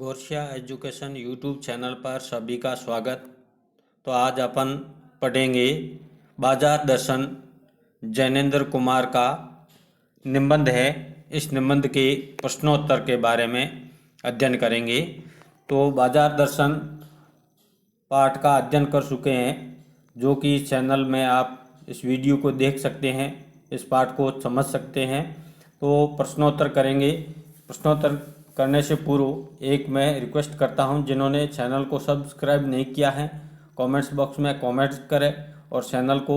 Gorsia education YouTube channel पर सभी का स्वागत। तो आज अपन पढ़ेंगे बाजार दर्शन जैनेंद्र कुमार का निबंध है। इस निबंध के प्रश्नोत्तर के बारे में अध्ययन करेंगे। तो बाजार दर्शन पाठ का अध्ययन कर चुके हैं, जो कि इस चैनल में आप इस वीडियो को देख सकते हैं, इस पाठ को समझ सकते हैं। तो प्रश्नोत्तर करेंगे। प्रश्नोत्तर करने से पूर्व एक मैं रिक्वेस्ट करता हूं, जिन्होंने चैनल को सब्सक्राइब नहीं किया है कमेंट्स बॉक्स में कमेंट्स करें और चैनल को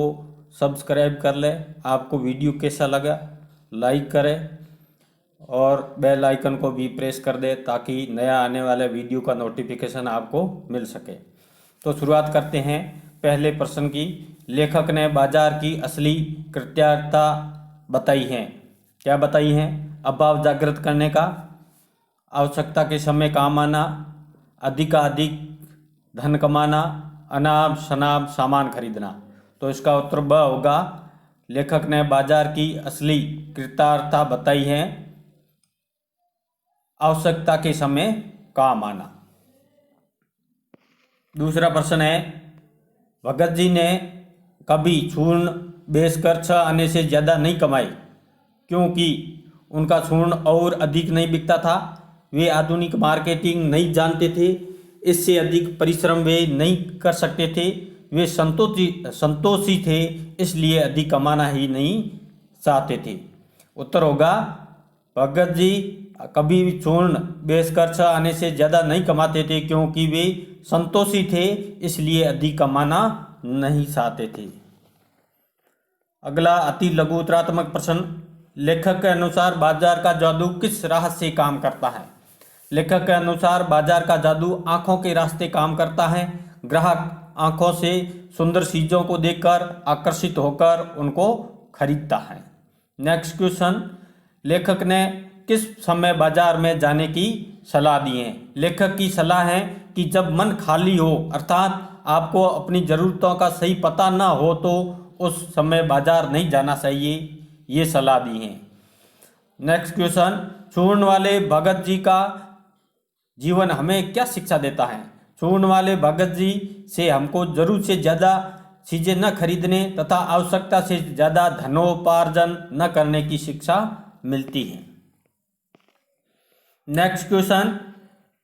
सब्सक्राइब कर लें। आपको वीडियो कैसा लगा लाइक करें और बेल आइकन को भी प्रेस कर दें, ताकि नया आने वाले वीडियो का नोटिफिकेशन आपको मिल सके। तो शुरुआत करते हैं पहले प्रश्न की। लेखक ने बाजार की असली कृत्यार्थता बताई है। क्या बताई है? अभाव जागृत करने का, आवश्यकता के समय काम आना, अधिकाधिक धन कमाना, अनाप शनाप सामान खरीदना। तो इसका उत्तर ब होगा। लेखक ने बाजार की असली कृत्यार्थता बताई है, आवश्यकता के समय काम आना। दूसरा प्रश्न है, भगत जी ने कभी चूर्ण बेचकर 6 आने से ज़्यादा नहीं कमाए, क्योंकि उनका चूर्ण और अधिक नहीं बिकता था। वे आधुनिक मार्केटिंग नहीं जानते थे, इससे अधिक परिश्रम वे नहीं कर सकते थे। वे संतोषी थे, इसलिए अधिक कमाना ही नहीं चाहते थे। उत्तर होगा, भगत जी कभी भी चूर्ण बेचकर 6 आने से ज़्यादा नहीं कमाते थे, क्योंकि वे संतोषी थे, इसलिए अधिक कमाना नहीं चाहते थे। अगला अति लघु उत्तरात्मक प्रश्न। लेखक के अनुसार बाजार का जादू किस रास्ते से काम करता है? लेखक के अनुसार बाजार का जादू आंखों के रास्ते काम करता है। ग्राहक आंखों से सुंदर चीज़ों को देखकर आकर्षित होकर उनको खरीदता है। नेक्स्ट क्वेश्चन, लेखक ने किस समय बाजार में जाने की सलाह दी है? लेखक की सलाह है कि जब मन खाली हो, अर्थात आपको अपनी ज़रूरतों का सही पता ना हो, तो उस समय बाजार नहीं जाना चाहिए। ये सलाह दी है। नेक्स्ट क्वेश्चन, चूर्ण वाले भगत जी का जीवन हमें क्या शिक्षा देता है? चूर्ण वाले भगत जी से हमको जरूरत से ज़्यादा चीज़ें न खरीदने तथा आवश्यकता से ज़्यादा धनोपार्जन न करने की शिक्षा मिलती है। नेक्स्ट क्वेश्चन,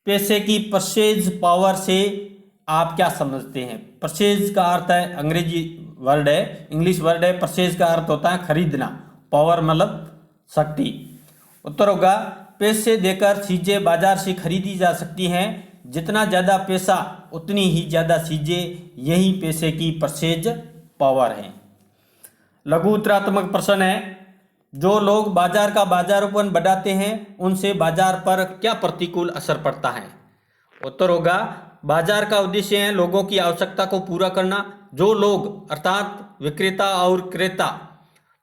पैसे की परचेज पावर से आप क्या समझते हैं? परचेज का अर्थ है, अंग्रेजी वर्ड है, इंग्लिश वर्ड है। परचेज का अर्थ होता है खरीदना, पावर मतलब शक्ति। उत्तर होगा, पैसे देकर चीज़ें बाजार से खरीदी जा सकती हैं। जितना ज़्यादा पैसा उतनी ही ज़्यादा चीज़ें, यही पैसे की परचेज पावर है। लघु उत्तरात्मक प्रश्न है, जो लोग बाजार का बाजारपन बढ़ाते हैं, उनसे बाजार पर क्या प्रतिकूल असर पड़ता है? उत्तर होगा, बाजार का उद्देश्य है लोगों की आवश्यकता को पूरा करना। जो लोग अर्थात विक्रेता और क्रेता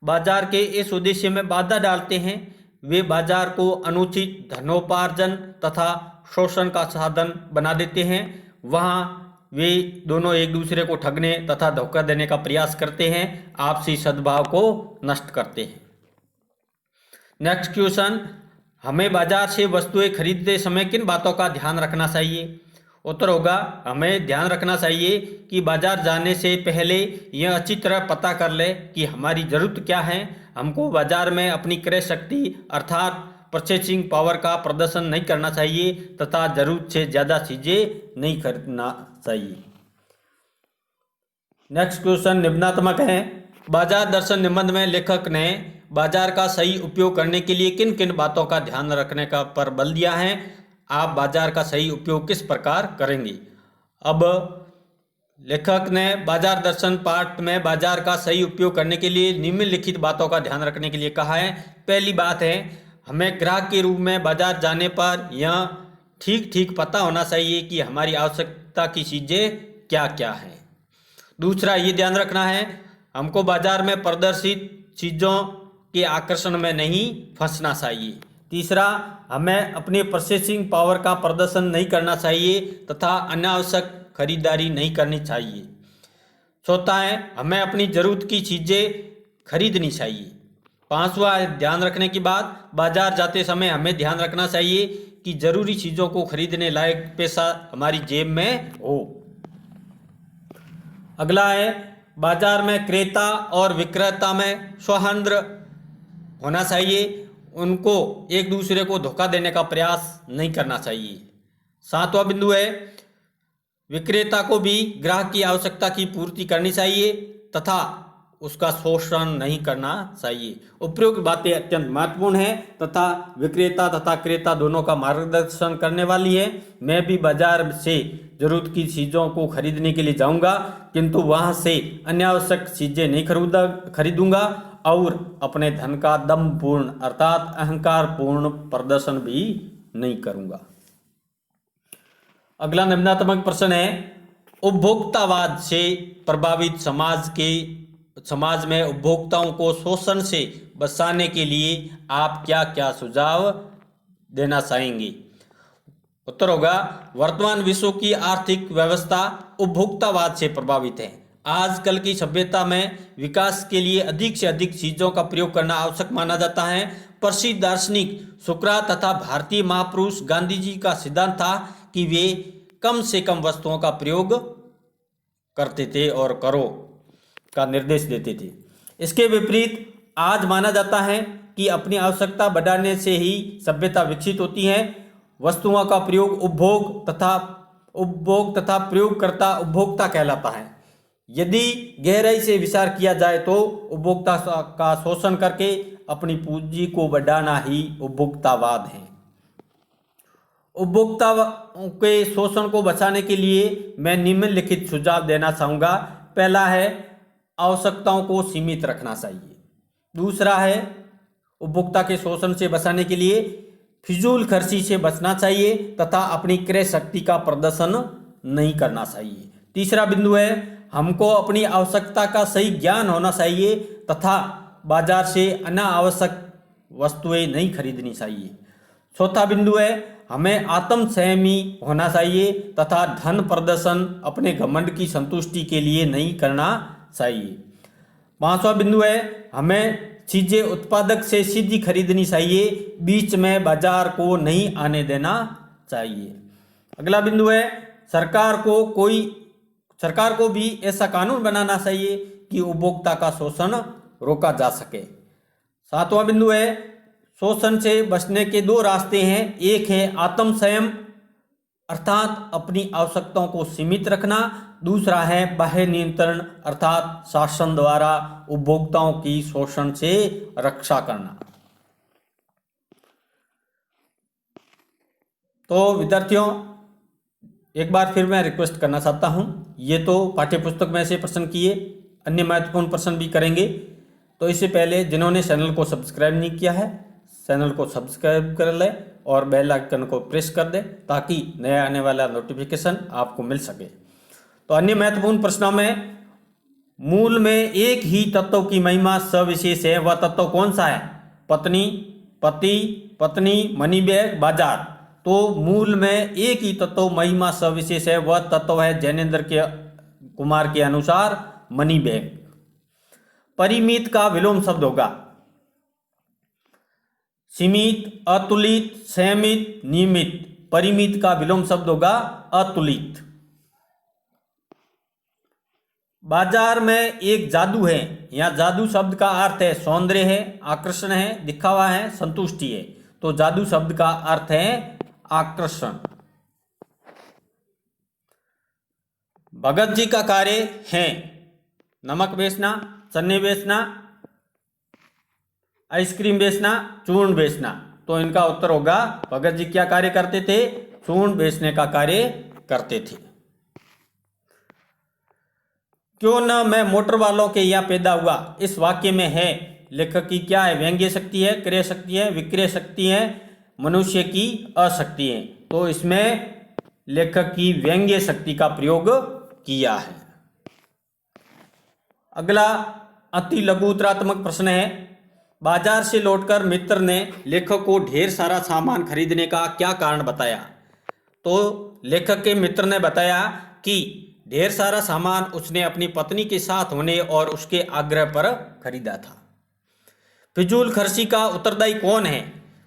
बाजार के इस उद्देश्य में बाधा डालते हैं, वे बाजार को अनुचित धनोपार्जन तथा शोषण का साधन बना देते हैं। वहाँ वे दोनों एक दूसरे को ठगने तथा धोखा देने का प्रयास करते हैं, आपसी सद्भाव को नष्ट करते हैं। नेक्स्ट क्वेश्चन, हमें बाजार से वस्तुएं खरीदते समय किन बातों का ध्यान रखना चाहिए? उत्तर होगा, हमें ध्यान रखना चाहिए कि बाजार जाने से पहले यह अच्छी तरह पता कर ले कि हमारी ज़रूरत क्या है। हमको बाजार में अपनी क्रय शक्ति अर्थात परचेसिंग पावर का प्रदर्शन नहीं करना चाहिए तथा ज़रूरत से ज़्यादा चीज़ें नहीं खरीदना चाहिए। नेक्स्ट क्वेश्चन निबंधात्मक है। बाजार दर्शन निबंध में लेखक ने बाजार का सही उपयोग करने के लिए किन किन बातों का ध्यान रखने का पर बल दिया है? आप बाजार का सही उपयोग किस प्रकार करेंगे? अब लेखक ने बाजार दर्शन पाठ में बाजार का सही उपयोग करने के लिए निम्नलिखित बातों का ध्यान रखने के लिए कहा है। पहली बात है, हमें ग्राहक के रूप में बाजार जाने पर यह ठीक ठीक पता होना चाहिए कि हमारी आवश्यकता की चीज़ें क्या क्या हैं। दूसरा, ये ध्यान रखना है, हमको बाजार में प्रदर्शित चीज़ों के आकर्षण में नहीं फंसना चाहिए। तीसरा, हमें अपनी प्रोसेसिंग पावर का प्रदर्शन नहीं करना चाहिए तथा अनावश्यक खरीदारी नहीं करनी चाहिए। चौथा है, हमें अपनी ज़रूरत की चीज़ें खरीदनी चाहिए। पांचवा, ध्यान रखने की बात, बाजार जाते समय हमें ध्यान रखना चाहिए कि जरूरी चीजों को खरीदने लायक पैसा हमारी जेब में हो। अगला है, बाजार में क्रेता और विक्रेता में सौहार्द होना चाहिए, उनको एक दूसरे को धोखा देने का प्रयास नहीं करना चाहिए। 7वां बिंदु है, विक्रेता को भी ग्राहक की आवश्यकता की पूर्ति करनी चाहिए तथा उसका शोषण नहीं करना चाहिए। उपयुक्त बातें अत्यंत महत्वपूर्ण हैं तथा विक्रेता तथा क्रेता दोनों का मार्गदर्शन करने वाली है। मैं भी बाजार से जरूरत की चीज़ों को खरीदने के लिए जाऊंगा, किंतु वहां से अनावश्यक चीज़ें नहीं खरीदूंगा और अपने धन का दम्भपूर्ण अर्थात अहंकारपूर्ण प्रदर्शन भी नहीं करूंगा। अगला निम्नात्मक प्रश्न है, उपभोक्तावाद से प्रभावित समाज में उपभोक्ताओं को शोषण से बचाने के लिए आप क्या क्या सुझाव देना चाहेंगे? उत्तर होगा, वर्तमान विश्व की आर्थिक व्यवस्था उपभोक्तावाद से प्रभावित है। आजकल की सभ्यता में विकास के लिए अधिक से अधिक चीजों का प्रयोग करना आवश्यक माना जाता है। प्रसिद्ध दार्शनिक सुकरात तथा भारतीय महापुरुष गांधी जी का सिद्धांत था कि वे कम से कम वस्तुओं का प्रयोग करते थे और करो का निर्देश देते थे। इसके विपरीत आज माना जाता है कि अपनी आवश्यकता बढ़ाने से ही सभ्यता विकसित होती है। वस्तुओं का प्रयोग उपभोग तथा प्रयोगकर्ता उपभोक्ता कहलाता है। यदि गहराई से विचार किया जाए तो उपभोक्ता का शोषण करके अपनी पूंजी को बढ़ाना ही उपभोक्तावाद है। उपभोक्ता के शोषण को बचाने के लिए मैं निम्नलिखित सुझाव देना चाहूँगा। पहला है, आवश्यकताओं को सीमित रखना चाहिए। दूसरा है, उपभोक्ता के शोषण से बचाने के लिए फिजूल खर्ची से बचना चाहिए तथा अपनी क्रय शक्ति का प्रदर्शन नहीं करना चाहिए। तीसरा बिंदु है, हमको अपनी आवश्यकता का सही ज्ञान होना चाहिए तथा बाजार से अनावश्यक वस्तुएं नहीं खरीदनी चाहिए। चौथा बिंदु है, हमें आत्म संयमी होना चाहिए तथा धन प्रदर्शन अपने घमंड की संतुष्टि के लिए नहीं करना चाहिए। 5वां बिंदु है, हमें चीजें उत्पादक से सीधी खरीदनी चाहिए, बीच में बाजार को नहीं आने देना चाहिए। अगला बिंदु है, सरकार को भी ऐसा कानून बनाना चाहिए कि उपभोक्ता का शोषण रोका जा सके। 7वां बिंदु है, शोषण से बचने के 2 रास्ते हैं। एक है आत्म संयम अर्थात अपनी आवश्यकताओं को सीमित रखना, दूसरा है बाह्य नियंत्रण अर्थात शासन द्वारा उपभोक्ताओं की शोषण से रक्षा करना। तो विद्यार्थियों, एक बार फिर मैं रिक्वेस्ट करना चाहता हूं, ये तो पाठ्यपुस्तक में से प्रश्न किए, अन्य महत्वपूर्ण प्रश्न भी करेंगे। तो इससे पहले जिन्होंने चैनल को सब्सक्राइब नहीं किया है, चैनल को सब्सक्राइब कर ले और बेल आइकन को प्रेस कर दे ताकि नया आने वाला नोटिफिकेशन आपको मिल सके। तो अन्य महत्वपूर्ण प्रश्नों में, मूल में एक ही तत्व की महिमा सविशेष है, वह तत्व कौन सा है? पत्नी, पति, पत्नी, मनी बैग, बाजार। तो मूल में एक ही तत्व महिमा सविशेष है, वह तत्व है जैनेन्द्र कुमार के अनुसार मनी बैग। परिमित का विलोम शब्द होगा सीमित, अतुलित, संयमित, नियमित। परिमित का विलोम शब्द होगा अतुलित। बाजार में एक जादू है। यहाँ जादू शब्द का अर्थ है सौंदर्य है, आकर्षण है, दिखावा है, संतुष्टि है। तो जादू शब्द का अर्थ है आकर्षण। भगत जी का कार्य है नमक बेचना, चने बेचना, आइसक्रीम बेचना, चूर्ण बेचना। तो इनका उत्तर होगा, भगत जी क्या कार्य करते थे? चूर्ण बेचने का कार्य करते थे। क्यों न मैं मोटर वालों के यहाँ पैदा हुआ, इस वाक्य में है लेखक की क्या है? व्यंग्य शक्ति है, क्रय शक्ति है, विक्रय शक्ति है, मनुष्य की अशक्ति है। तो इसमें लेखक की व्यंग्य शक्ति का प्रयोग किया है। अगला अति लघु उत्तरात्मक प्रश्न है, बाजार से लौटकर मित्र ने लेखक को ढेर सारा सामान खरीदने का क्या कारण बताया? तो लेखक के मित्र ने बताया कि ढेर सारा सामान उसने अपनी पत्नी के साथ होने और उसके आग्रह पर खरीदा था। फिजूल खर्ची का उत्तरदायी कौन है?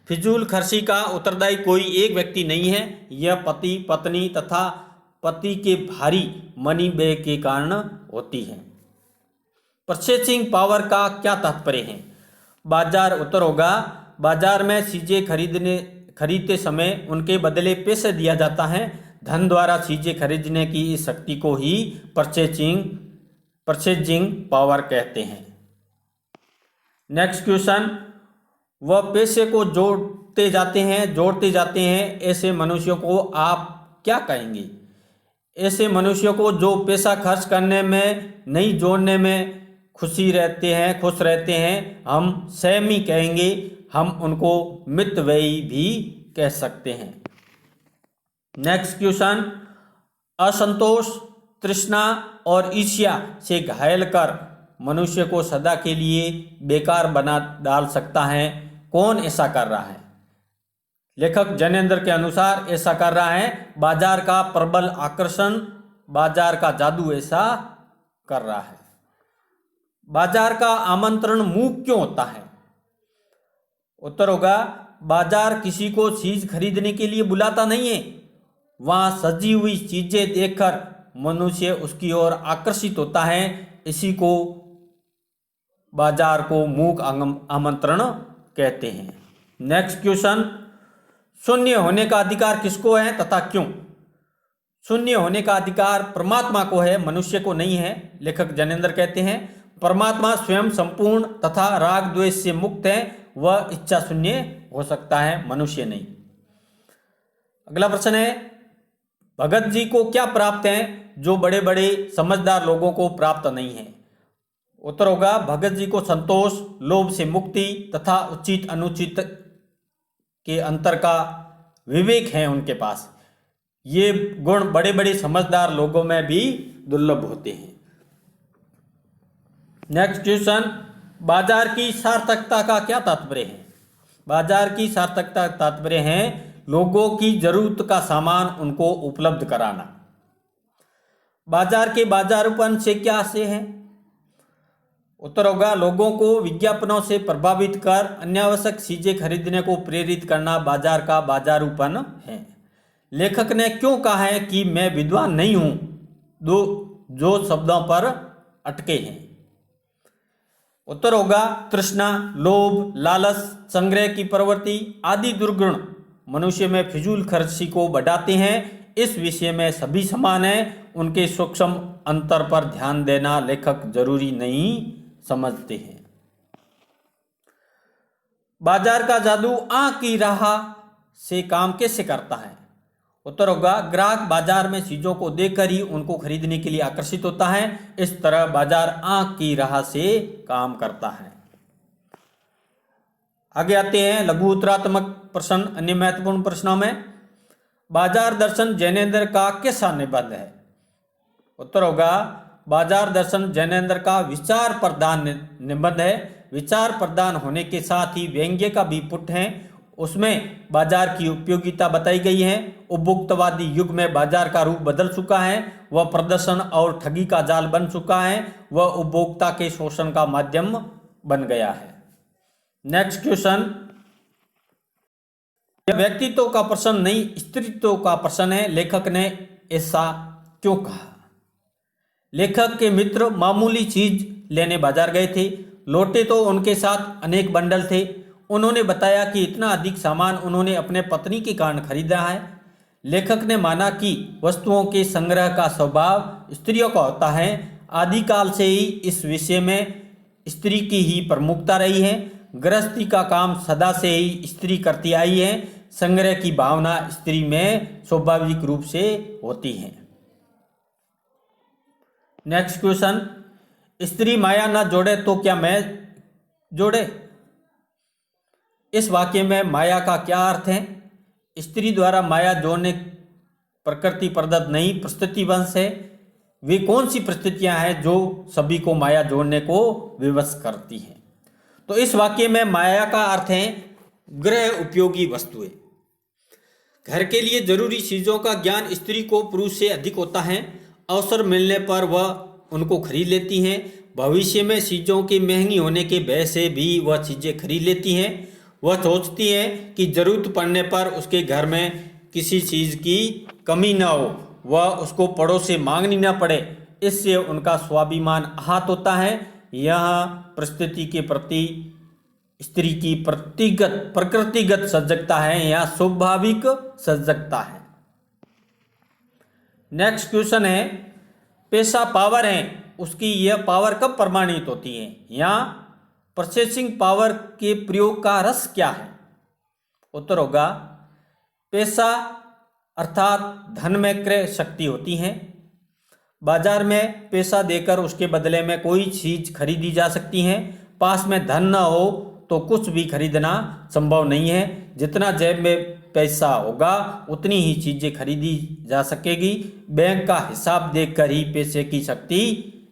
फिजूल खर्ची का उत्तरदायी कोई एक व्यक्ति नहीं है, यह पति, पत्नी तथा पति के भारी मनी व्यय के कारण होती है। परचेसिंग पावर का क्या तात्पर्य है? बाजार, उत्तर होगा बाजार में चीजें खरीदते समय उनके बदले पैसे दिया जाता है। धन द्वारा चीजें खरीदने की इस शक्ति को ही परचेजिंग पावर कहते हैं। नेक्स्ट क्वेश्चन, वह पैसे को जोड़ते जाते हैं, ऐसे मनुष्यों को आप क्या कहेंगे? ऐसे मनुष्यों को जो पैसा खर्च करने में नहीं जोड़ने में खुश रहते हैं, हम सहमी कहेंगे। हम उनको मितव्ययी भी कह सकते हैं। नेक्स्ट क्वेश्चन, असंतोष, तृष्णा और ईर्ष्या से घायल कर मनुष्य को सदा के लिए बेकार बना डाल सकता है। कौन ऐसा कर रहा है? लेखक जैनेंद्र के अनुसार ऐसा कर रहा है बाजार का प्रबल आकर्षण, बाजार का जादू ऐसा कर रहा है। बाजार का आमंत्रण मूक क्यों होता है? उत्तर होगा बाजार किसी को चीज खरीदने के लिए बुलाता नहीं है, वहां सजी हुई चीजें देखकर मनुष्य उसकी ओर आकर्षित होता है। इसी को बाजार को मूक आमंत्रण कहते हैं। नेक्स्ट क्वेश्चन, शून्य होने का अधिकार किसको है तथा क्यों? शून्य होने का अधिकार परमात्मा को है, मनुष्य को नहीं है। लेखक जैनेंद्र कहते हैं परमात्मा स्वयं संपूर्ण तथा राग द्वेष से मुक्त है, वह इच्छा शून्य हो सकता है, मनुष्य नहीं। अगला प्रश्न है, भगत जी को क्या प्राप्त है जो बड़े बड़े समझदार लोगों को प्राप्त नहीं है? उत्तर होगा भगत जी को संतोष, लोभ से मुक्ति तथा उचित अनुचित के अंतर का विवेक है उनके पास। ये गुण बड़े बड़े समझदार लोगों में भी दुर्लभ होते हैं। नेक्स्ट क्वेश्चन, बाजार की सार्थकता का क्या तात्पर्य है? बाजार की सार्थकता का तात्पर्य है लोगों की जरूरत का सामान उनको उपलब्ध कराना। बाजार के बाजारूपन से क्या आशय है? उत्तर होगा लोगों को विज्ञापनों से प्रभावित कर अनावश्यक चीजें खरीदने को प्रेरित करना बाजार का बाजारूपन है। लेखक ने क्यों कहा है कि मैं विद्वान नहीं हूं, जो शब्दों पर अटके हैं? उत्तर होगा तृष्णा, लोभ, लालच, संग्रह की प्रवृत्ति आदि दुर्गुण मनुष्य में फिजूल खर्ची को बढ़ाते हैं। इस विषय में सभी समान हैं, उनके सूक्ष्म अंतर पर ध्यान देना लेखक जरूरी नहीं समझते हैं। बाजार का जादू आंख की राह से काम कैसे करता है? उत्तर होगा ग्राहक बाजार में चीजों को देखकर ही उनको खरीदने के लिए आकर्षित होता है। इस तरह बाजार आंख की राह से काम करता है। आगे आते हैं लघु उत्तरात्मक प्रश्न, अन्य महत्वपूर्ण प्रश्नों में। बाजार दर्शन जैनेंद्र का कैसा निबंध है? उत्तर होगा बाजार दर्शन जैनेंद्र का विचार प्रधान निबंध है। विचार प्रधान होने के साथ ही व्यंग्य का भी पुट है। उसमें बाजार की उपयोगिता बताई गई है। उपभोक्तावादी युग में बाजार का रूप बदल चुका है, वह प्रदर्शन और ठगी का जाल बन चुका है, वह उपभोक्ता के शोषण का माध्यम बन गया है। नेक्स्ट क्वेश्चन, यह व्यक्तित्व का प्रश्न नहीं स्त्रीत्व का प्रश्न है। लेखक ने ऐसा क्यों कहा? लेखक के मित्र मामूली चीज लेने बाजार गए थे, लौटे तो उनके साथ अनेक बंडल थे। उन्होंने बताया कि इतना अधिक सामान उन्होंने अपने पत्नी के कारण खरीदा है। लेखक ने माना कि वस्तुओं के संग्रह का स्वभाव स्त्रियों का होता है। आदिकाल से ही इस विषय में स्त्री की ही प्रमुखता रही है। गृहस्थी का काम सदा से ही स्त्री करती आई है। संग्रह की भावना स्त्री में स्वाभाविक रूप से होती है। नेक्स्ट क्वेश्चन, स्त्री माया न जोड़े तो क्या मैं जोड़े? इस वाक्य में माया का क्या अर्थ है? स्त्री द्वारा माया जोड़ने प्रकृति प्रदत्त नहीं, परिस्थिति वंश है। वे कौन सी परिस्थितियां हैं जो सभी को माया जोड़ने को विवश करती हैं? तो इस वाक्य में माया का अर्थ है गृह उपयोगी वस्तुएं। घर के लिए जरूरी चीजों का ज्ञान स्त्री को पुरुष से अधिक होता है। अवसर मिलने पर वह उनको खरीद लेती हैं। भविष्य में चीजों के महंगी होने के भय से भी वह चीजें खरीद लेती हैं। वह सोचती है कि जरूरत पड़ने पर उसके घर में किसी चीज़ की कमी ना हो, वह उसको पड़ोस से मांगनी ना पड़े। इससे उनका स्वाभिमान आहत होता है। यह परिस्थिति के प्रति स्त्री की प्रकृतिगत सजगता है या स्वाभाविक सजगता है। नेक्स्ट क्वेश्चन है, पैसा पावर है, उसकी यह पावर कब प्रमाणित होती है, या प्रोसेसिंग पावर के प्रयोग का रस क्या है? उत्तर होगा, पैसा अर्थात धन में क्रय शक्ति होती है। बाजार में पैसा देकर उसके बदले में कोई चीज खरीदी जा सकती है। पास में धन न हो तो कुछ भी खरीदना संभव नहीं है। जितना जेब में पैसा होगा उतनी ही चीजें खरीदी जा सकेगी। बैंक का हिसाब देखकर ही पैसे की शक्ति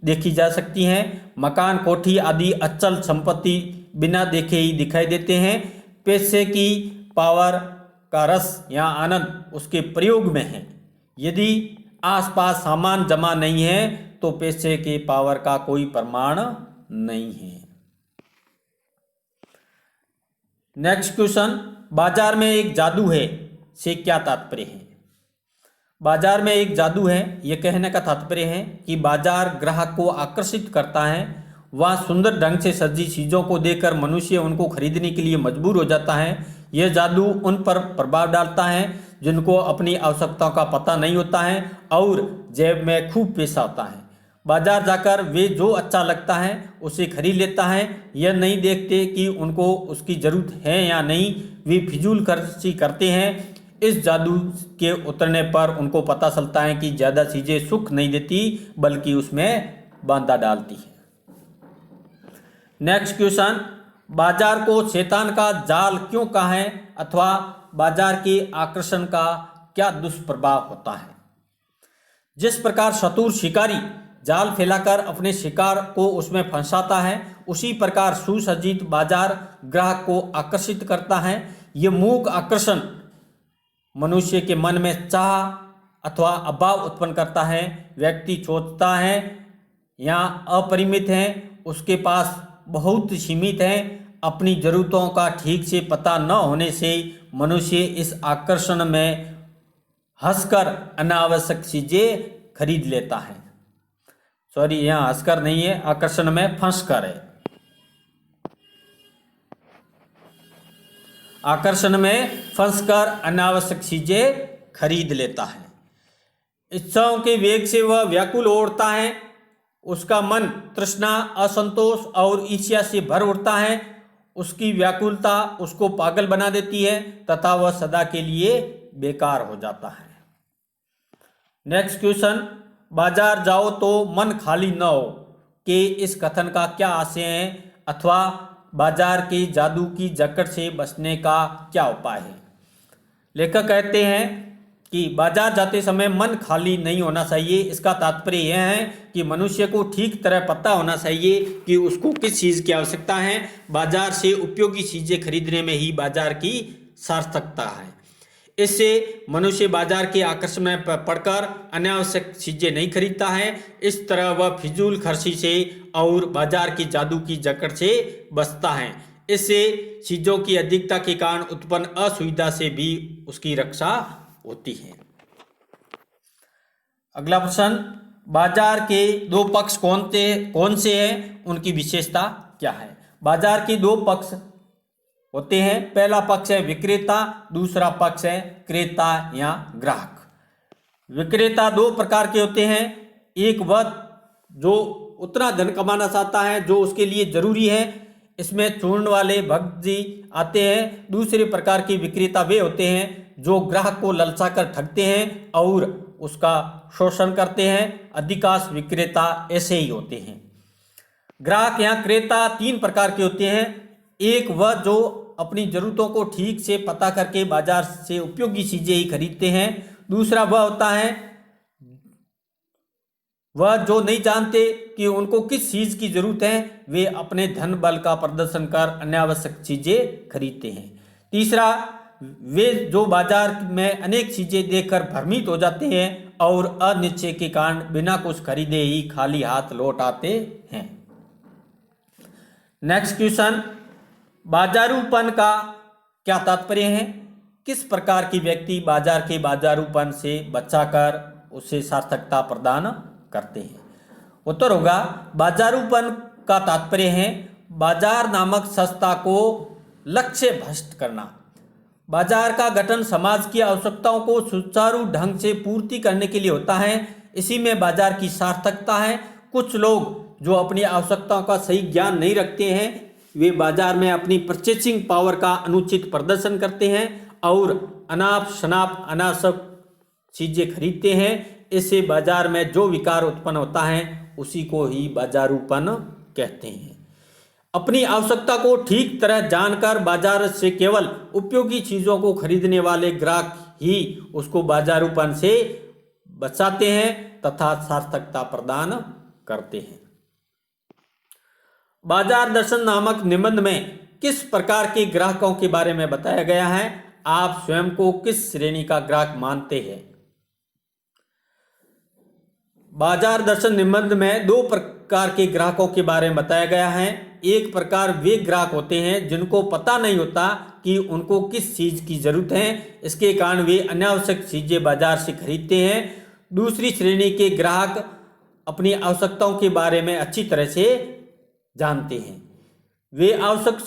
देखी जा सकती है। मकान, कोठी आदि अचल संपत्ति बिना देखे ही दिखाई देते हैं। पैसे की पावर का रस या आनंद उसके प्रयोग में है। यदि आसपास सामान जमा नहीं है तो पैसे के पावर का कोई प्रमाण नहीं है। नेक्स्ट क्वेश्चन, बाजार में एक जादू है से क्या तात्पर्य है? बाजार में एक जादू है, यह कहने का तात्पर्य है कि बाजार ग्राहक को आकर्षित करता है। वहाँ सुंदर ढंग से सजी चीज़ों को देखकर मनुष्य उनको खरीदने के लिए मजबूर हो जाता है। यह जादू उन पर प्रभाव डालता है जिनको अपनी आवश्यकताओं का पता नहीं होता है और जेब में खूब पैसा होता है। बाजार जाकर वे जो अच्छा लगता है उसे खरीद लेता है। यह नहीं देखते कि उनको उसकी ज़रूरत है या नहीं, वे फिजूल खर्ची करते हैं। इस जादू के उतरने पर उनको पता चलता है कि ज़्यादा चीज़ें सुख नहीं देती बल्कि उसमें बाधा डालती है। नेक्स्ट क्वेश्चन, बाजार को शैतान का जाल क्यों कहा है, अथवा बाजार के आकर्षण का क्या दुष्प्रभाव होता है? जिस प्रकार चतुर शिकारी जाल फैलाकर अपने शिकार को उसमें फंसाता है, उसी प्रकार सुसज्जित बाजार ग्राहक को आकर्षित करता है। ये मूक आकर्षण मनुष्य के मन में चाह अथवा अभाव उत्पन्न करता है। व्यक्ति सोचता है या अपरिमित है, उसके पास बहुत सीमित है। अपनी जरूरतों का ठीक से पता न होने से मनुष्य इस आकर्षण में हंसकर अनावश्यक चीजें खरीद लेता है। सॉरी, यहाँ हंसकर नहीं है, आकर्षण में फंसकर है। आकर्षण में फंसकर अनावश्यक चीजें खरीद लेता है। इच्छाओं के वेग से वह व्याकुल हो उठता है। उसका मन तृष्णा, असंतोष और ईर्ष्या से भर उठता है। उसकी व्याकुलता उसको पागल बना देती है तथा वह सदा के लिए बेकार हो जाता है। नेक्स्ट क्वेश्चन, बाजार जाओ तो मन खाली न हो के इस कथन का क्या आशय है, अथवा बाजार के जादू की जकड़ से बचने का क्या उपाय है? लेखक कहते हैं कि बाजार जाते समय मन खाली नहीं होना चाहिए। इसका तात्पर्य यह है कि मनुष्य को ठीक तरह पता होना चाहिए कि उसको किस चीज़ की आवश्यकता है। बाजार से उपयोगी चीज़ें खरीदने में ही बाजार की सार्थकता है। इससे मनुष्य बाजार के आकर्षण में पड़कर अनावश्यक चीज़ें नहीं खरीदता है। इस तरह वह फिजूल खर्ची से और बाजार की जादू की जकड़ से बचता है। इससे चीज़ों की अधिकता के कारण उत्पन्न असुविधा से भी उसकी रक्षा होती है। अगला प्रश्न, बाजार के दो पक्ष कौन से हैं, उनकी विशेषता क्या है? बाजार के दो पक्ष होते हैं। पहला पक्ष है विक्रेता, दूसरा पक्ष है क्रेता या ग्राहक। विक्रेता दो प्रकार के होते हैं। एक वह जो उतना धन कमाना चाहता है जो उसके लिए जरूरी है, इसमें चूर्ण वाले भक्त जी आते हैं। दूसरे प्रकार के विक्रेता वे होते हैं जो ग्राहक को ललचा कर ठगते हैं और उसका शोषण करते हैं। अधिकांश विक्रेता ऐसे ही होते हैं। ग्राहक या क्रेता तीन प्रकार के होते हैं। एक वह जो अपनी जरूरतों को ठीक से पता करके बाजार से उपयोगी चीजें ही खरीदते हैं। दूसरा वह होता है वह जो नहीं जानते कि उनको किस चीज की जरूरत है, वे अपने धन बल का प्रदर्शन कर अनावश्यक चीजें खरीदते हैं। तीसरा वे जो बाजार में अनेक चीजें देखकर भ्रमित हो जाते हैं और अनिश्चय के कारण बिना कुछ खरीदे ही खाली हाथ लौट आते हैं। नेक्स्ट क्वेश्चन, बाजारूपन का क्या तात्पर्य है? किस प्रकार की व्यक्ति बाजार के बाजारूपन से बचाकर उसे सार्थकता प्रदान करते हैं? उत्तर होगा बाजारूपन का तात्पर्य है बाजार नामक संस्था को लक्ष्य भ्रष्ट करना। बाजार का गठन समाज की आवश्यकताओं को सुचारू ढंग से पूर्ति करने के लिए होता है। इसी में बाजार की सार्थकता है। कुछ लोग जो अपनी आवश्यकताओं का सही ज्ञान नहीं रखते हैं वे बाजार में अपनी परचेसिंग पावर का अनुचित प्रदर्शन करते हैं और अनाप शनाप अनावश्यक चीजें खरीदते हैं। इससे बाजार में जो विकार उत्पन्न होता है उसी को ही बाजारूपन कहते हैं। अपनी आवश्यकता को ठीक तरह जानकर बाजार से केवल उपयोगी चीजों को खरीदने वाले ग्राहक ही उसको बाजारूपन से बचाते हैं तथा सार्थकता प्रदान करते हैं। बाजार दर्शन नामक निबंध में किस प्रकार के ग्राहकों के बारे में बताया गया है? आप स्वयं को किस श्रेणी का ग्राहक मानते हैं? बाजार दर्शन निबंध में दो प्रकार के ग्राहकों के बारे में बताया गया है। एक प्रकार वे ग्राहक होते हैं जिनको पता नहीं होता कि उनको किस चीज की जरूरत है, इसके कारण वे अनावश्यक चीजें बाजार से खरीदते हैं। दूसरी श्रेणी के ग्राहक अपनी आवश्यकताओं के बारे में अच्छी तरह से जानते हैं। वे आवश्यक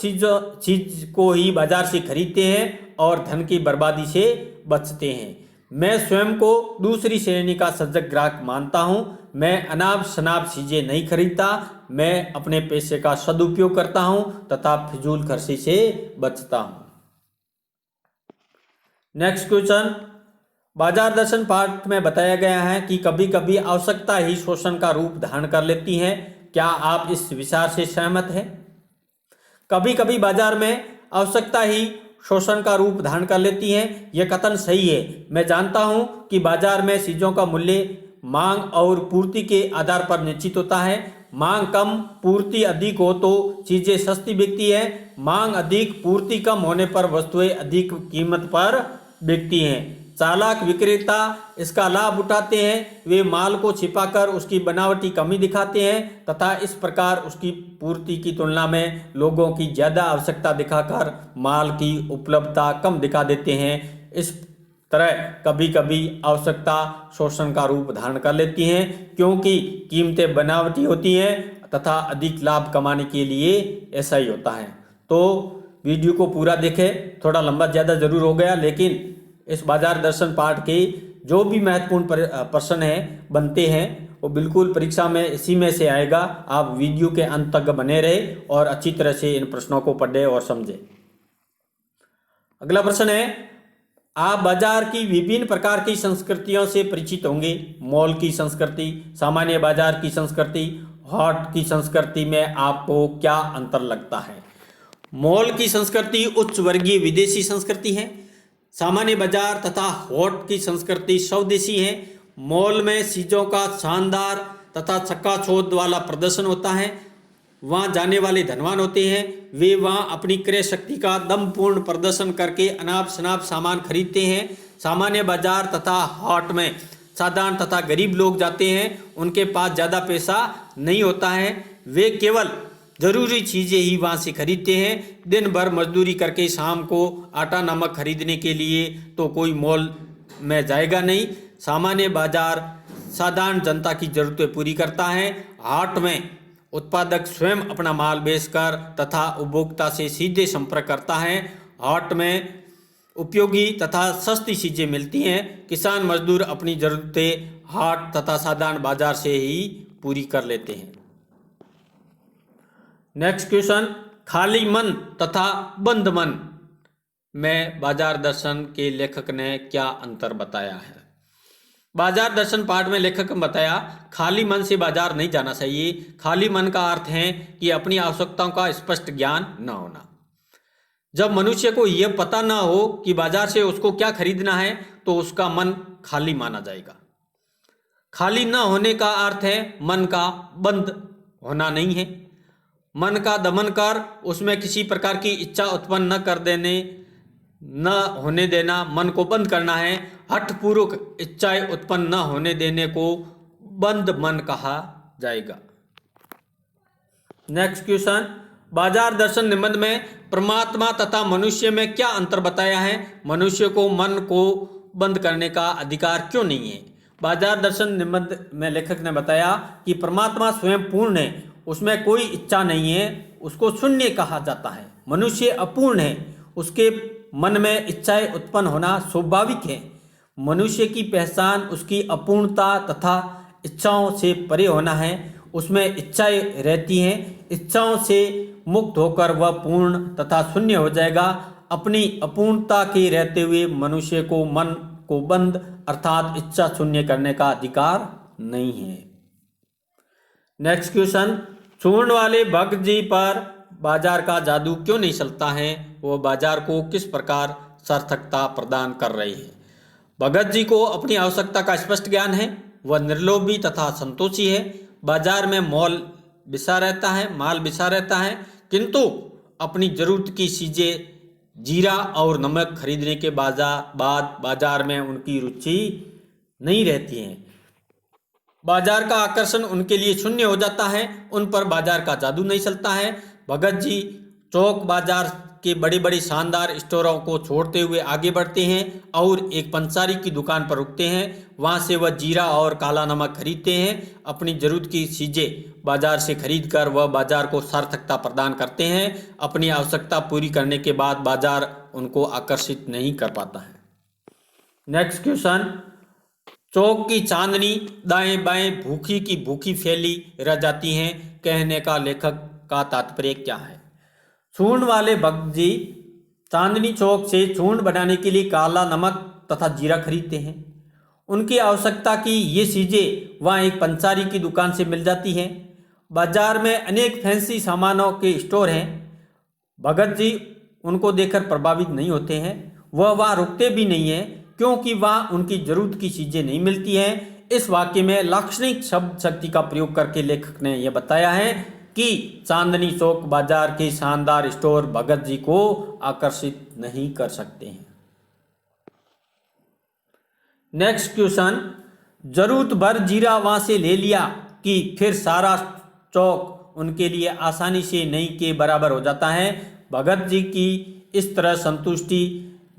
चीज को ही बाजार से खरीदते हैं और धन की बर्बादी से बचते हैं। मैं स्वयं को दूसरी श्रेणी का सजग ग्राहक मानता हूं। मैं अनाप शनाप चीजें नहीं खरीदता। मैं अपने पैसे का सदुपयोग करता हूं तथा फिजूल खर्ची से बचता हूं। नेक्स्ट क्वेश्चन, बाजार दर्शन पाठ में बताया गया है कि कभी कभी आवश्यकता ही शोषण का रूप धारण कर लेती है। क्या आप इस विचार से सहमत हैं? कभी कभी बाजार में आवश्यकता ही शोषण का रूप धारण कर लेती है। यह कथन सही है। मैं जानता हूं कि बाजार में चीजों का मूल्य मांग और पूर्ति के आधार पर निश्चित होता है। मांग कम पूर्ति अधिक हो तो चीजें सस्ती बिकती है। मांग अधिक पूर्ति कम होने पर वस्तुएं अधिक कीमत पर बिकती हैं। चालाक विक्रेता इसका लाभ उठाते हैं। वे माल को छिपाकर उसकी बनावटी कमी दिखाते हैं तथा इस प्रकार उसकी पूर्ति की तुलना में लोगों की ज्यादा आवश्यकता दिखाकर माल की उपलब्धता कम दिखा देते हैं। इस तरह कभी कभी आवश्यकता शोषण का रूप धारण कर लेती हैं क्योंकि कीमतें बनावटी होती हैं तथा अधिक लाभ कमाने के लिए ऐसा ही होता है। तो वीडियो को पूरा देखें। थोड़ा लंबा ज़्यादा जरूर हो गया, लेकिन इस बाजार दर्शन पाठ के जो भी महत्वपूर्ण प्रश्न हैं बनते हैं वो बिल्कुल परीक्षा में इसी में से आएगा। आप वीडियो के अंत तक बने रहे और अच्छी तरह से इन प्रश्नों को पढ़े और समझे। अगला प्रश्न है, आप बाजार की विभिन्न प्रकार की संस्कृतियों से परिचित होंगे। मॉल की संस्कृति, सामान्य बाजार की संस्कृति, हाट की संस्कृति में आपको क्या अंतर लगता है? मॉल की संस्कृति उच्च वर्गीय विदेशी संस्कृति है। सामान्य बाजार तथा हाट की संस्कृति स्वदेशी है। मॉल में चीजों का शानदार तथा चकाचौंध वाला प्रदर्शन होता है। वहां जाने वाले धनवान होते हैं। वे वहां अपनी क्रय शक्ति का दमपूर्ण प्रदर्शन करके अनाप शनाप सामान खरीदते हैं। सामान्य बाजार तथा हाट में साधारण तथा गरीब लोग जाते हैं। उनके पास ज़्यादा पैसा नहीं होता है। वे केवल जरूरी चीज़ें ही वहाँ से खरीदते हैं। दिन भर मजदूरी करके शाम को आटा नमक खरीदने के लिए तो कोई मॉल में जाएगा नहीं। सामान्य बाजार साधारण जनता की जरूरतें पूरी करता है। हाट में उत्पादक स्वयं अपना माल बेचकर तथा उपभोक्ता से सीधे संपर्क करता है। हाट में उपयोगी तथा सस्ती चीज़ें मिलती हैं। किसान मजदूर अपनी ज़रूरतें हाट तथा साधारण बाजार से ही पूरी कर लेते हैं। नेक्स्ट क्वेश्चन, खाली मन तथा बंद मन में बाजार दर्शन के लेखक ने क्या अंतर बताया है? बाजार दर्शन पाठ में लेखक ने बताया खाली मन से बाजार नहीं जाना चाहिए। खाली मन का अर्थ है कि अपनी आवश्यकताओं का स्पष्ट ज्ञान न होना। जब मनुष्य को यह पता न हो कि बाजार से उसको क्या खरीदना है तो उसका मन खाली माना जाएगा। खाली न होने का अर्थ है मन का बंद होना नहीं है। मन का दमन कर उसमें किसी प्रकार की इच्छा उत्पन्न न होने देना मन को बंद करना है। हठपूर्वक इच्छाएं उत्पन्न न होने देने को बंद मन कहा जाएगा। नेक्स्ट क्वेश्चन, बाजार दर्शन निबंध में परमात्मा तथा मनुष्य में क्या अंतर बताया है? मनुष्य को मन को बंद करने का अधिकार क्यों नहीं है? बाजार दर्शन निबंध में लेखक ने बताया कि परमात्मा स्वयं पूर्ण है, उसमें कोई इच्छा नहीं है, उसको शून्य कहा जाता है। मनुष्य अपूर्ण है, उसके मन में इच्छाएं उत्पन्न होना स्वाभाविक है। मनुष्य की पहचान उसकी अपूर्णता तथा इच्छाओं से परे होना है। उसमें इच्छाएं रहती हैं, इच्छाओं से मुक्त होकर वह पूर्ण तथा शून्य हो जाएगा। अपनी अपूर्णता के रहते हुए मनुष्य को मन को बंद अर्थात इच्छा शून्य करने का अधिकार नहीं है। नेक्स्ट क्वेश्चन, चूर्ण वाले भगत जी पर बाजार का जादू क्यों नहीं चलता है? वो बाजार को किस प्रकार सार्थकता प्रदान कर रही है? भगत जी को अपनी आवश्यकता का स्पष्ट ज्ञान है, वह निर्लोभी तथा संतोषी है। बाजार में माल बिसा रहता है, किंतु अपनी जरूरत की चीजें जीरा और नमक खरीदने के बाद बाजार में उनकी रुचि नहीं रहती है। बाजार का आकर्षण उनके लिए शून्य हो जाता है, उन पर बाजार का जादू नहीं चलता है। भगत जी चौक बाजार के बड़े बड़े शानदार स्टोरों को छोड़ते हुए आगे बढ़ते हैं और एक पंसारी की दुकान पर रुकते हैं। वहां से वह जीरा और काला नमक खरीदते हैं। अपनी जरूरत की चीजें बाजार से खरीदकर वह बाजार को सार्थकता प्रदान करते हैं। अपनी आवश्यकता पूरी करने के बाद बाजार उनको आकर्षित नहीं कर पाता है। नेक्स्ट क्वेश्चन, चौक की चांदनी दाएं बाएं भूखी की भूखी फैली रह जाती हैं, कहने का लेखक का तात्पर्य क्या है? चूर्ण वाले भगत जी चांदनी चौक से चूर्ण बनाने के लिए काला नमक तथा जीरा खरीदते हैं। उनकी आवश्यकता की ये चीजें वहाँ एक पंसारी की दुकान से मिल जाती हैं। बाजार में अनेक फैंसी सामानों के स्टोर हैं। भगत जी उनको देखकर प्रभावित नहीं होते हैं, वह वहाँ रुकते भी नहीं हैं, क्योंकि वहाँ उनकी जरूरत की चीजें नहीं मिलती हैं। इस वाक्य में लाक्षणिक शब्द शक्ति का प्रयोग करके लेखक ने यह बताया है कि चांदनी चौक बाजार के शानदार स्टोर भगत जी को आकर्षित नहीं कर सकते हैं। नेक्स्ट क्वेश्चन, जरूरत भर जीरा वहां से ले लिया कि फिर सारा चौक उनके लिए आसानी से नहीं के बराबर हो जाता है। भगत जी की इस तरह संतुष्टि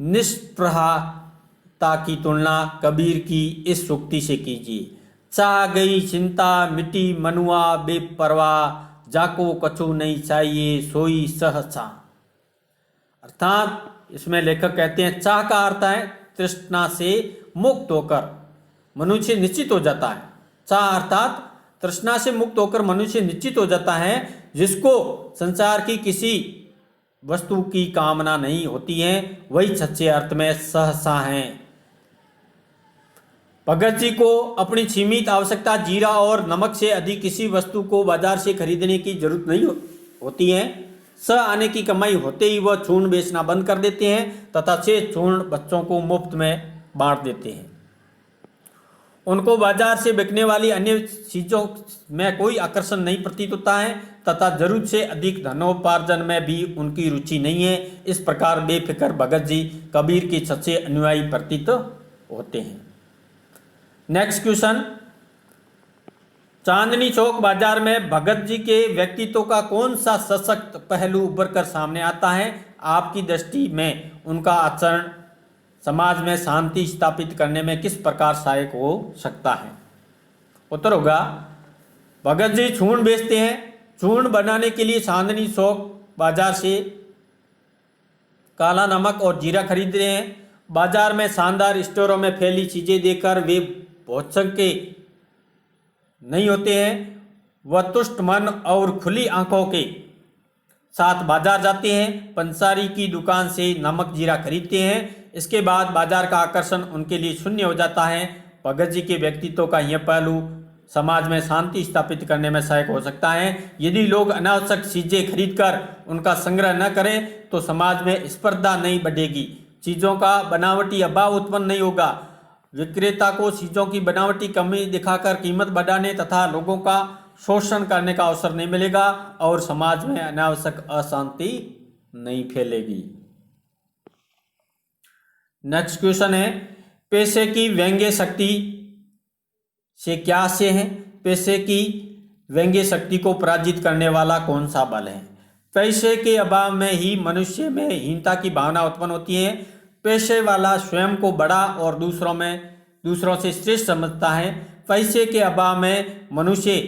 निष्प्रहता की तुलना कबीर की इस सूक्ति से कीजिए। चाह गई चिंता मिटी मनुआ बेपरवाह, जाको कछु नहीं चाहिए सोई सहसा। अर्थात इसमें लेखक कहते हैं चाह का अर्थ है तृष्णा से मुक्त होकर मनुष्य निश्चित हो जाता है। चाह अर्थात तृष्णा से मुक्त होकर मनुष्य निश्चित हो जाता है, जिसको संसार की किसी वस्तु की कामना नहीं होती है, वही सच्चे अर्थ में सहसा है। भगत जी को अपनी सीमित आवश्यकता जीरा और नमक से अधिक किसी वस्तु को बाजार से खरीदने की जरूरत नहीं होती है। स आने की कमाई होते ही वह चूर्ण बेचना बंद कर देते हैं तथा से चूर्ण बच्चों को मुफ्त में बांट देते हैं। उनको बाजार से बिकने वाली अन्य चीजों में कोई आकर्षण नहीं प्रतीत होता है तथा जरूरत से अधिक धनोपार्जन में भी उनकी रुचि नहीं है। इस प्रकार बेफिक्र भगत जी कबीर के सच्चे अनुयायी प्रतीत होते हैं। नेक्स्ट क्वेश्चन, चांदनी चौक बाजार में भगत जी के व्यक्तित्व का कौन सा सशक्त पहलू उभर कर सामने आता है? आपकी दृष्टि में उनका आचरण समाज में शांति स्थापित करने में किस प्रकार सहायक हो सकता है? उत्तर होगा, भगत जी चूर्ण बेचते हैं। चूर्ण बनाने के लिए चांदनी चौक बाजार से काला नमक और जीरा खरीद रहे हैं। बाजार में शानदार स्टोरों में फैली चीजें देखकर वे भौचक के नहीं होते हैं। वह तुष्ट मन और खुली आंखों के साथ बाजार जाते हैं, पंसारी की दुकान से नमक जीरा खरीदते हैं। इसके बाद बाजार का आकर्षण उनके लिए शून्य हो जाता है। भगत जी के व्यक्तित्व का यह पहलू समाज में शांति स्थापित करने में सहायक हो सकता है। यदि लोग अनावश्यक चीजें खरीदकर उनका संग्रह न करें तो समाज में स्पर्धा नहीं बढ़ेगी, चीजों का बनावटी अभाव उत्पन्न नहीं होगा। विक्रेता को चीजों की बनावटी कमी दिखाकर कीमत बढ़ाने तथा लोगों का शोषण करने का अवसर नहीं मिलेगा और समाज में अनावश्यक अशांति नहीं फैलेगी। नेक्स्ट क्वेश्चन है, पैसे की व्यंग्य शक्ति से क्या आशय है? पैसे की व्यंग्य शक्ति को पराजित करने वाला कौन सा बल है? पैसे के अभाव में ही मनुष्य में हीनता की भावना उत्पन्न होती है। पैसे वाला स्वयं को बड़ा और दूसरों से श्रेष्ठ समझता है। पैसे के अभाव में मनुष्य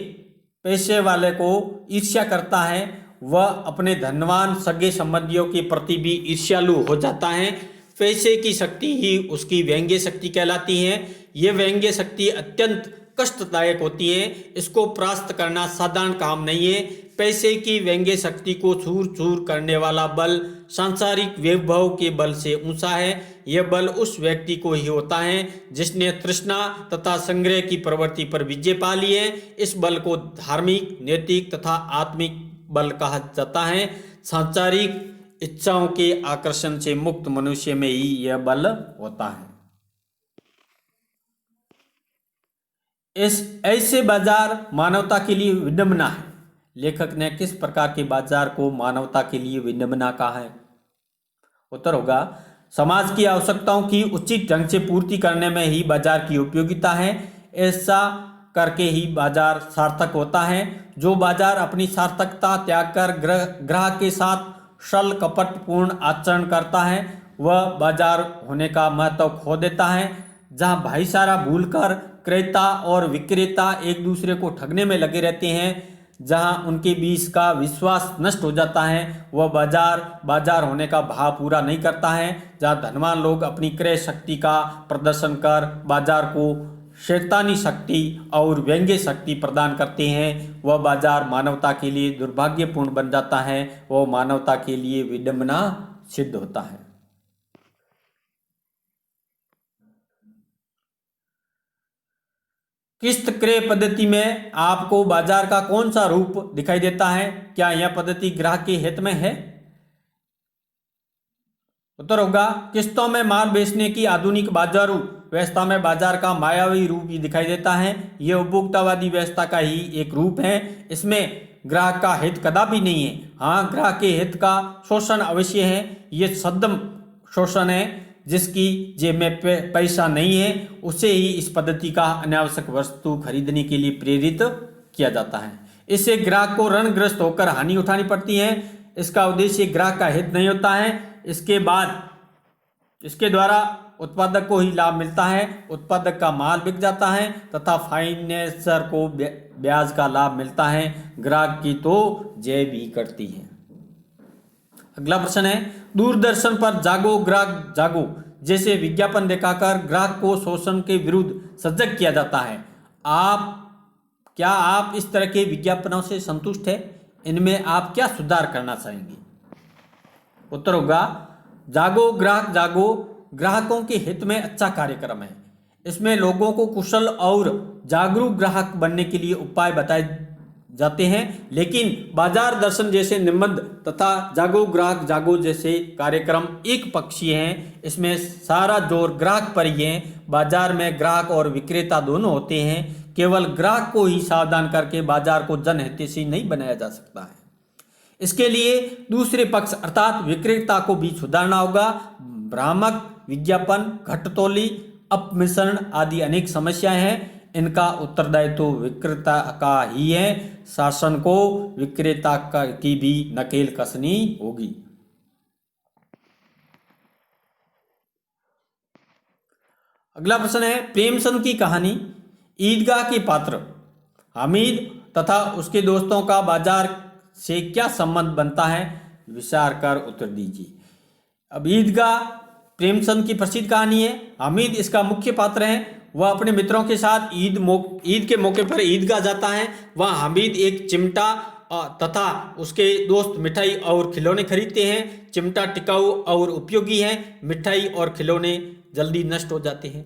पैसे वाले को ईर्ष्या करता है। वह अपने धनवान सगे संबंधियों के प्रति भी ईर्ष्यालु हो जाता है। पैसे की शक्ति ही उसकी व्यंग्य शक्ति कहलाती है। यह व्यंग्य शक्ति अत्यंत कष्टदायक होती है। इसको प्राप्त करना साधारण काम नहीं है। पैसे की व्यंग्य शक्ति को चूर चूर करने वाला बल सांसारिक वैभव के बल से ऊंचा है। यह बल उस व्यक्ति को ही होता है जिसने तृष्णा तथा संग्रह की प्रवृत्ति पर विजय पा ली है। इस बल को धार्मिक, नैतिक तथा आत्मिक बल कहा जाता है। सांसारिक इच्छाओं के आकर्षण से मुक्त मनुष्य में ही यह बल होता है। ऐसे बाजार मानवता के लिए विडंबना है। लेखक ने किस प्रकार के बाजार को मानवता के लिए विडंबना कहा है? उत्तर होगा, समाज की आवश्यकताओं की उचित ढंग से पूर्ति करने में ही बाजार की उपयोगिता है। ऐसा करके ही बाजार सार्थक होता है। जो बाजार अपनी सार्थकता त्याग कर ग्राहक के साथ छल कपटपूर्ण आचरण करता है वह बाजार होने का महत्व खो देता है। जहां भाईचारा भूलकर क्रेता और विक्रेता एक दूसरे को ठगने में लगे रहते हैं, जहां उनके बीच का विश्वास नष्ट हो जाता है, वह बाजार होने का भाव पूरा नहीं करता है। जहां धनवान लोग अपनी क्रय शक्ति का प्रदर्शन कर बाजार को शैतानी शक्ति और व्यंग्य शक्ति प्रदान करते हैं, वह बाजार मानवता के लिए दुर्भाग्यपूर्ण बन जाता है। वह मानवता के लिए विडंबना सिद्ध होता है। किस्त क्रय पद्धति में आपको बाजार का कौन सा रूप दिखाई देता है? क्या यह पद्धति ग्राहक के हित में है? उत्तर होगा, किस्तों में माल बेचने की आधुनिक बाजारू व्यवस्था में बाजार का मायावी रूप ही दिखाई देता है। यह उपभोक्तावादी व्यवस्था का ही एक रूप है। इसमें ग्राहक का हित कदापि नहीं है। हाँ, ग्राहक के हित का शोषण अवश्य है। यह सद्दम शोषण है। जिसकी जेब में पैसा नहीं है उसे ही इस पद्धति का अनावश्यक वस्तु खरीदने के लिए प्रेरित किया जाता है। इससे ग्राहक को ऋणग्रस्त होकर हानि उठानी पड़ती है। इसका उद्देश्य ग्राहक का हित नहीं होता है। इसके द्वारा उत्पादक को ही लाभ मिलता है। उत्पादक का माल बिक जाता है तथा फाइनेंसर को ब्याज का लाभ मिलता है। ग्राहक की तो जेब ही कटती है। अगला प्रश्न है, दूरदर्शन पर जागो ग्राहक जागो जैसे विज्ञापन दिखाकर ग्राहक को शोषण के विरुद्ध सजग किया जाता है। क्या आप इस तरह के विज्ञापनों से संतुष्ट हैं? इनमें आप क्या सुधार करना चाहेंगे? उत्तर होगा, जागो ग्राहक जागो ग्राहकों के हित में अच्छा कार्यक्रम है। इसमें लोगों को कुशल और जागरूक ग्राहक बनने के लिए उपाय बताए जाते हैं। लेकिन बाजार दर्शन जैसे निबंध तथा जागो ग्राहक जागो जैसे कार्यक्रम एक पक्षीय हैं। इसमें सारा जोर ग्राहक पर ही है। बाजार में ग्राहक और विक्रेता दोनों होते हैं। केवल ग्राहक को ही सावधान करके बाजार को जनहितैषी नहीं बनाया जा सकता है। इसके लिए दूसरे पक्ष अर्थात विक्रेता को भी सुधारना होगा। भ्रामक विज्ञापन, घटतौली, अपमिश्रण आदि अनेक समस्याएं हैं। इनका उत्तरदायित्व तो विक्रेता का ही है। शासन को विक्रेता की भी नकेल कसनी होगी। अगला प्रश्न है, प्रेमचंद की कहानी ईदगाह के पात्र हामिद तथा उसके दोस्तों का बाजार से क्या संबंध बनता है? विचार कर उत्तर दीजिए। अब ईदगाह प्रेमचंद की प्रसिद्ध कहानी है। हामिद इसका मुख्य पात्र है। वह अपने मित्रों के साथ ईद के मौके पर ईदगाह जाता है। वहाँ हामिद एक चिमटा तथा उसके दोस्त मिठाई और खिलौने खरीदते हैं। चिमटा टिकाऊ और उपयोगी है। मिठाई और खिलौने जल्दी नष्ट हो जाते हैं।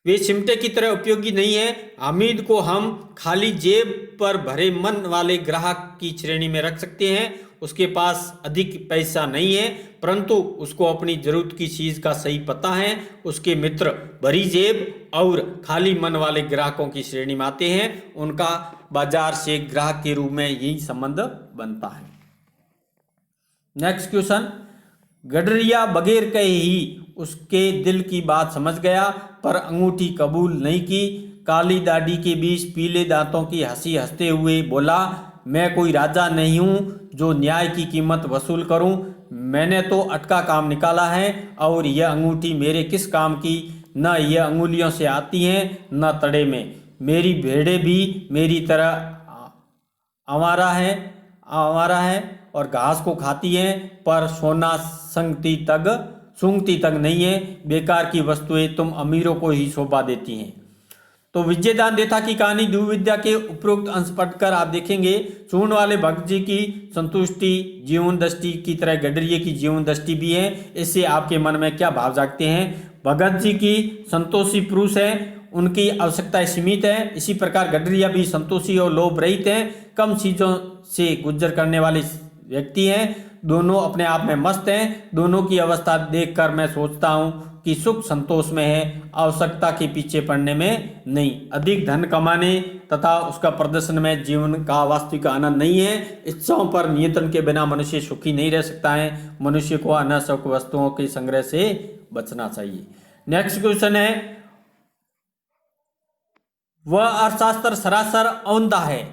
वे चिमटे की तरह उपयोगी नहीं है। हामिद को हम खाली जेब पर भरे मन वाले ग्राहक की श्रेणी में रख सकते हैं। उसके पास अधिक पैसा नहीं है परंतु उसको अपनी जरूरत की चीज का सही पता है। उसके मित्र भरी जेब और खाली मन वाले ग्राहकों की श्रेणी में आते हैं। उनका बाजार से ग्राहक के रूप में यही संबंध बनता है। नेक्स्ट क्वेश्चन, गडरिया बगैर कहे ही उसके दिल की बात समझ गया पर अंगूठी कबूल नहीं की। काली दाढ़ी के बीच पीले दांतों की हंसी हंसते हुए बोला, मैं कोई राजा नहीं हूँ जो न्याय की कीमत वसूल करूँ। मैंने तो अटका काम निकाला है और यह अंगूठी मेरे किस काम की, न यह अंगुलियों से आती हैं न तड़े में। मेरी भेड़ें भी मेरी तरह आवारा है और घास को खाती हैं, पर सोना सूंघती तक नहीं है। बेकार की वस्तुएं तुम अमीरों को ही शोभा देती हैं। तो विजयदान देथा की कहानी द्विविद्या के उपरोक्त अंश पढ़कर आप देखेंगे चूर्ण वाले भक्त जी की संतुष्टि जीवन दृष्टि की तरह गडरिये की जीवन दृष्टि भी है। इससे आपके मन में क्या भाव जागते हैं? भगत जी की संतोषी पुरुष है, उनकी आवश्यकताएं सीमित है। इसी प्रकार गडरिया भी संतोषी और लोभ रहित हैं, कम चीजों से गुजर करने वाले व्यक्ति हैं। दोनों अपने आप में मस्त हैं। दोनों की अवस्था देखकर मैं सोचता हूं कि सुख संतोष में है, आवश्यकता के पीछे पड़ने में नहीं। अधिक धन कमाने तथा उसका प्रदर्शन में जीवन का वास्तविक आनंद नहीं है। इच्छाओं पर नियंत्रण के बिना मनुष्य सुखी नहीं रह सकता है। मनुष्य को अनावश्यक वस्तुओं के संग्रह से बचना चाहिए। नेक्स्ट क्वेश्चन है, वह अर्थशास्त्र सरासर औंधा है,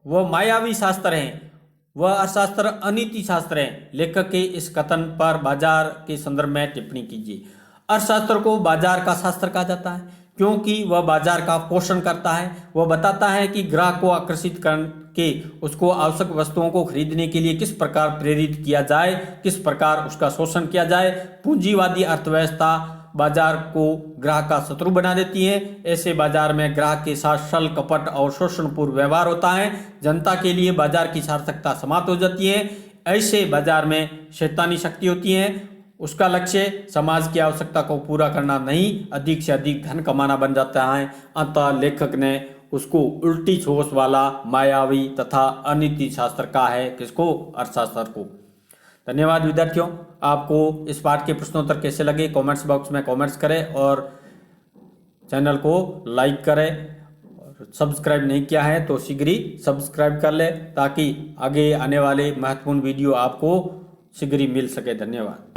वह मायावी शास्त्र है, वह अर्थशास्त्र अनीति शास्त्र है। लेखक के इस कथन पर बाजार के संदर्भ में टिप्पणी कीजिए। अर्थशास्त्र को बाजार का शास्त्र कहा जाता है क्योंकि वह बाजार का पोषण करता है। वह बताता है कि ग्राहक को आकर्षित करके उसको आवश्यक वस्तुओं को खरीदने के लिए किस प्रकार प्रेरित किया जाए, किस प्रकार उसका शोषण किया जाए। पूंजीवादी अर्थव्यवस्था बाजार को ग्राहक का शत्रु बना देती है। ऐसे बाजार में ग्राहक के साथ छल कपट और शोषणपूर्ण व्यवहार होता है। जनता के लिए बाजार की सार्थकता समाप्त हो जाती है। ऐसे बाजार में शैतानी शक्ति होती है। उसका लक्ष्य समाज की आवश्यकता को पूरा करना नहीं, अधिक से अधिक धन कमाना बन जाता है। अतः लेखक ने उसको उल्टी सोच वाला मायावी तथा अनीति शास्त्र कहा है। किसको? अर्थशास्त्र को। धन्यवाद विद्यार्थियों। आपको इस पाठ के प्रश्नोत्तर कैसे लगे कमेंट्स बॉक्स में कमेंट्स करें और चैनल को लाइक करें। और सब्सक्राइब नहीं किया है तो शीघ्र ही सब्सक्राइब कर लें ताकि आगे आने वाले महत्वपूर्ण वीडियो आपको शीघ्र ही मिल सके। धन्यवाद।